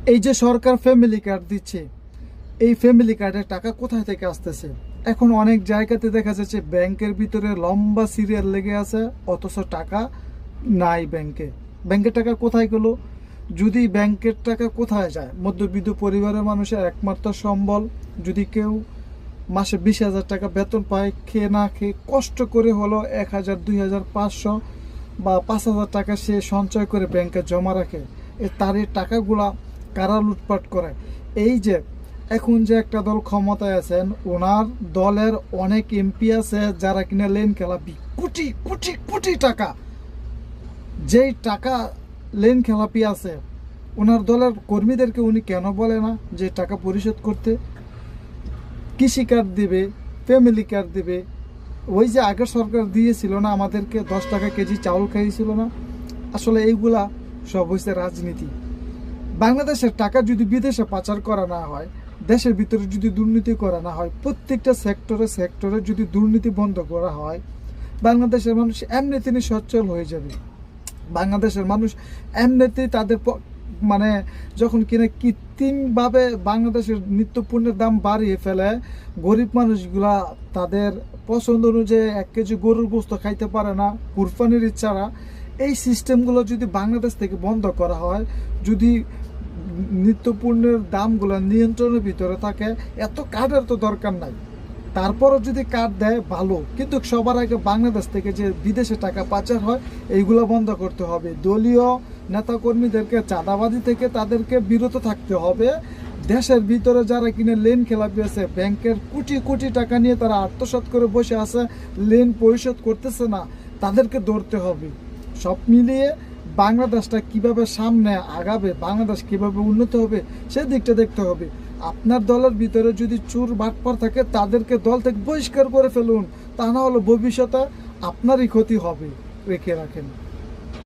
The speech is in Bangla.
এই যে সরকার ফ্যামিলি কার্ড দিচ্ছে, এই ফ্যামিলি কার্ডের টাকা কোথায় থেকে আসতেছে? এখন অনেক জায়গাতে দেখা যাচ্ছে ব্যাংকের ভিতরে লম্বা সিরিয়াল লেগে আছে, অথচ টাকা নাই ব্যাংকে। ব্যাংকের টাকা কোথায় গেলো? যদি ব্যাংকের টাকা কোথায় যায়? মধ্যবিত্ত পরিবারের মানুষের একমাত্র সম্বল। যদি কেউ মাসে 20,000 টাকা বেতন পায়, খেয়ে না খেয়ে কষ্ট করে হলো 1,000, 2,000, 500 বা 5,000 টাকা সে সঞ্চয় করে ব্যাংকে জমা রাখে। তার এই টাকাগুলা কারা লুটপাট করে? এই যে এখন যে একটা দল ক্ষমতায় আছেন, ওনার দলের অনেক এমপি আছে যারা কিনা লেন খেলাপি, কোটি কোটি কোটি টাকা, যেই টাকা লেন খেলাপি আছে, ওনার দলের কর্মীদেরকে উনি কেন বলে না যে টাকা পরিশোধ করতে? কৃষি কার্ড দিবে, ফ্যামিলি কার্ড দিবে। ওই যে আগের সরকার দিয়েছিল না আমাদেরকে 10 টাকা কেজি চাউল খাইয়েছিল না? আসলে এইগুলা সব হয়েছে রাজনীতি। বাংলাদেশের টাকা যদি বিদেশে পাচার করা না হয়, দেশের ভিতরে যদি দুর্নীতি করা না হয়, প্রত্যেকটা সেক্টরে সেক্টরে যদি দুর্নীতি বন্ধ করা হয়, বাংলাদেশের মানুষ এমনিতেই সচ্ছল হয়ে যাবে। বাংলাদেশের মানুষ এমনিতেই তাদের মানে যখন কিনা কৃত্রিমভাবে বাংলাদেশের নিত্যপণ্যের দাম বাড়িয়ে ফেলে, গরিব মানুষগুলা তাদের পছন্দ অনুযায়ী 1 কেজি গরুর গোস্ত খাইতে পারে না, কুরবানির ইচ্ছারা। এই সিস্টেমগুলো যদি বাংলাদেশ থেকে বন্ধ করা হয়, যদি নিত্যপণ্যের দামগুলো নিয়ন্ত্রণের ভিতরে থাকে, এত কার্ডের তো দরকার নাই। তারপরও যদি কার্ড দেয় ভালো, কিন্তু সবার আগে বাংলাদেশ থেকে যে বিদেশে টাকা পাচার হয় এইগুলো বন্ধ করতে হবে। দলীয় নেতাকর্মীদেরকে চাঁদাবাজি থেকে তাদেরকে বিরত থাকতে হবে। দেশের ভিতরে যারা কিনে লেন খেলাপি আছে, ব্যাংকের কোটি কোটি টাকা নিয়ে তারা আত্মসাৎ করে বসে আছে, লেন পরিশোধ করতেছে না, তাদেরকে ধরতে হবে। সব মিলিয়ে বাংলাদেশটা কিভাবে সামনে আগাবে, বাংলাদেশ কিভাবে উন্নত হবে, সেদিকটা দেখতে হবে। আপনার দলের ভিতরে যদি চোর বাটপার থাকে, তাদেরকে দল থেকে বহিষ্কার করে ফেলুন, তা না হলে ভবিষ্যতে আপনারই ক্ষতি হবে। রেখে রাখেন।